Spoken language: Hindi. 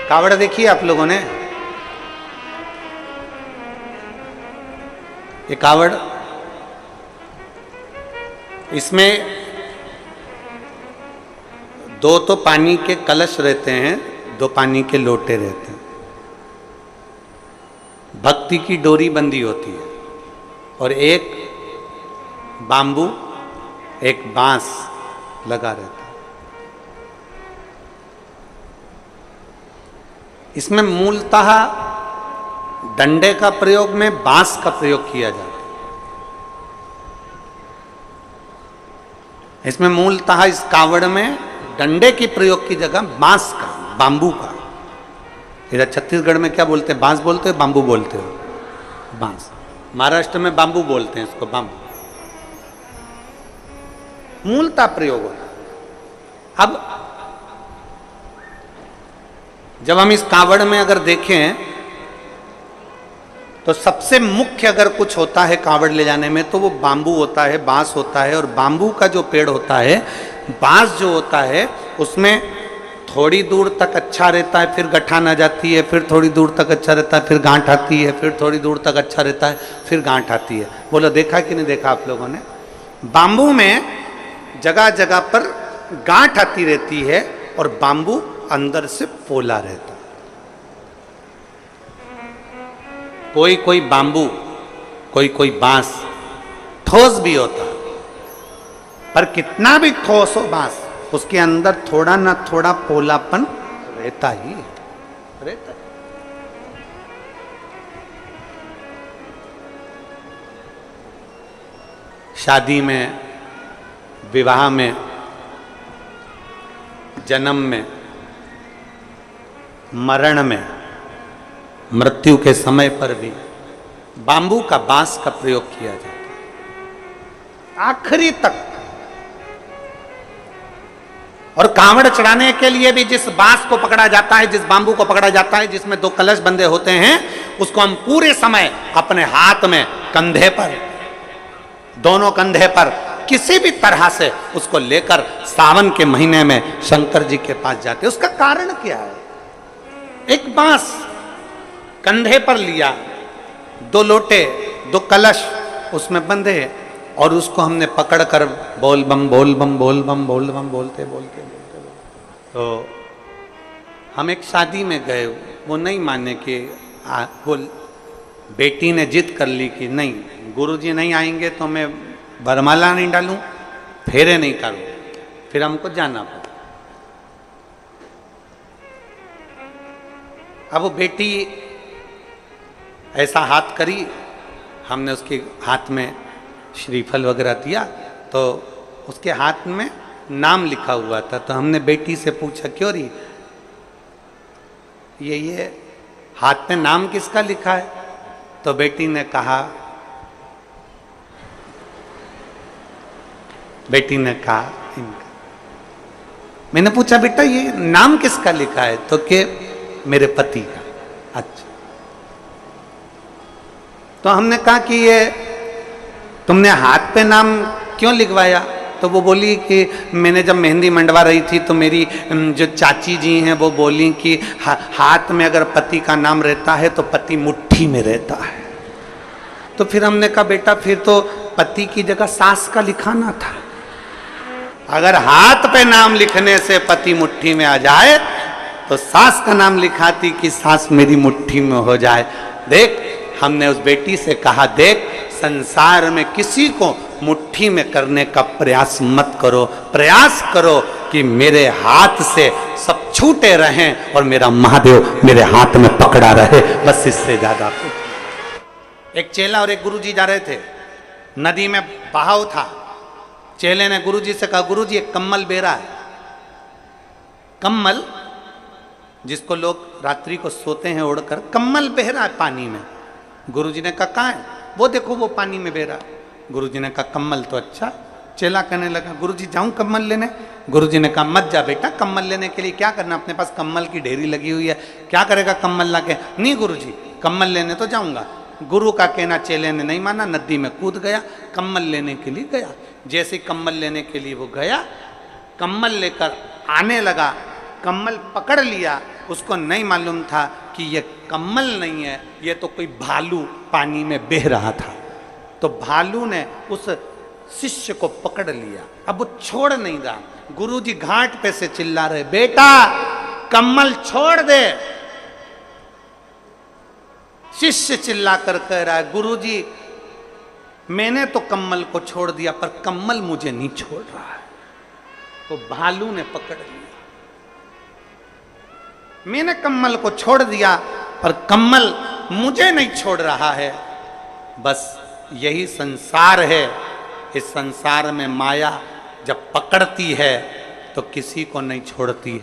कावड़ देखी आप लोगों ने? ये कावड़, इसमें दो तो पानी के कलश रहते हैं, दो पानी के लोटे रहते हैं। भक्ति की डोरी बंधी होती है और एक बांबू, एक बांस लगा रहता है। इसमें मूलतः डंडे का प्रयोग में बांस का प्रयोग किया जाता है। इसमें मूलतः इस कावड़ में डंडे के प्रयोग की जगह बांस का, बांबू का। इधर छत्तीसगढ़ में क्या बोलते हैं? बांस बोलते हो, बांबू बोलते हो? बांस। महाराष्ट्र में बांबू बोलते हैं इसको, बांबू। मूलतः प्रयोग होता है। अब जब हम इस कावड़ में अगर देखें तो सबसे मुख्य अगर कुछ होता है कावड़ ले जाने में तो वो बांबू होता है, बांस होता है। और बांबू का जो पेड़ होता है, बांस जो होता है, उसमें थोड़ी दूर तक अच्छा रहता है, फिर गठान आ जाती है, फिर थोड़ी दूर तक अच्छा रहता है, फिर गांठ आती है, फिर थोड़ी दूर तक अच्छा रहता है, फिर गांठ आती है। बोलो देखा कि नहीं देखा आप लोगों ने? बांबू में जगह जगह पर गांठ आती रहती है और बांबू अंदर से पोला रहता है। कोई कोई बांबू, कोई कोई बांस ठोस भी होता है, पर कितना भी ठोस हो बांस, उसके अंदर थोड़ा ना थोड़ा पोलापन रहता ही रहता है। शादी में, विवाह में, जन्म में, मरण में, मृत्यु के समय पर भी बांबू का, बांस का प्रयोग किया जाता है आखिरी तक। और कांवड़ चढ़ाने के लिए भी जिस बांस को पकड़ा जाता है, जिस बांबू को पकड़ा जाता है, जिसमें दो कलश बंधे होते हैं, उसको हम पूरे समय अपने हाथ में, कंधे पर, दोनों कंधे पर किसी भी तरह से उसको लेकर सावन के महीने में शंकर जी के पास जाते। उसका कारण क्या है? एक बांस कंधे पर लिया, दो लोटे, दो कलश उसमें बंधे, और उसको हमने पकड़कर बोल बम बोल बम बोल बम बोल बम बोलते बोलते बोलते बोलते। तो हम एक शादी में गए, वो नहीं माने कि वो बेटी ने जिद कर ली कि नहीं, गुरुजी नहीं आएंगे तो मैं वरमाला नहीं डालूं, फेरे नहीं करूं। फिर हमको जाना पड़ा। अब वो बेटी ऐसा हाथ करी, हमने उसके हाथ में श्रीफल वगैरह दिया, तो उसके हाथ में नाम लिखा हुआ था। तो हमने बेटी से पूछा, क्यों रही ये हाथ में नाम किसका लिखा है? तो बेटी ने कहा, इनका। मैंने पूछा, बेटा ये नाम किसका लिखा है? तो के मेरे पति का। अच्छा। तो हमने कहा कि ये तुमने हाथ पे नाम क्यों लिखवाया? तो वो बोली कि मैंने जब मेहंदी मंडवा रही थी तो मेरी जो चाची जी हैं वो बोली कि हाथ में अगर पति का नाम रहता है तो पति मुट्ठी में रहता है। तो फिर हमने कहा, बेटा फिर तो पति की जगह सास का लिखाना था। अगर हाथ पे नाम लिखने से पति मुट्ठी में आ जाए तो सास का नाम लिखाती कि सास मेरी मुट्ठी में हो जाए। देख, हमने उस बेटी से कहा, देख, संसार में किसी को मुट्ठी में करने का प्रयास मत करो। प्रयास करो कि मेरे हाथ से सब छूटे रहें और मेरा महादेव मेरे हाथ में पकड़ा रहे, बस इससे ज्यादा कुछ। एक चेला और एक गुरुजी जा रहे थे, नदी में बहाव था। चेले ने गुरुजी से कहा, गुरुजी एक कम्मल बेरा है। कम्मल जिसको लोग रात्रि को सोते हैं ओढ़कर, कम्मल बह रहा है पानी में। गुरुजी ने कहा, कहाँ है? वो देखो वो पानी में बह रहा। गुरुजी ने कहा, कम्मल तो अच्छा। चेला कहने लगा, गुरुजी जाऊं कम्मल लेने? गुरुजी ने कहा, मत जा बेटा, कम्मल लेने के लिए क्या करना, अपने पास कम्मल की ढेरी लगी हुई है, क्या करेगा कम्मल ला के? नहीं गुरुजी, कम्मल लेने तो जाऊंगा। गुरु का कहना चेले ने नहीं माना, नदी में कूद गया, कम्मल लेने के लिए गया। जैसे कम्मल लेने के लिए वो गया, कम्मल लेकर आने लगा, कम्मल पकड़ लिया, उसको नहीं मालूम था कि ये कमल नहीं है, ये तो कोई भालू पानी में बह रहा था। तो भालू ने उस शिष्य को पकड़ लिया, अब वो छोड़ नहीं रहा। गुरुजी घाट पे से चिल्ला रहे, बेटा कमल छोड़ दे। शिष्य चिल्ला कर कह रहा है, गुरुजी मैंने तो कमल को छोड़ दिया पर कमल मुझे नहीं छोड़ रहा है। तो भालू ने पकड़ लिया, मैंने कमल को छोड़ दिया पर कमल मुझे नहीं छोड़ रहा है। बस यही संसार है। इस संसार में माया जब पकड़ती है तो किसी को नहीं छोड़ती है।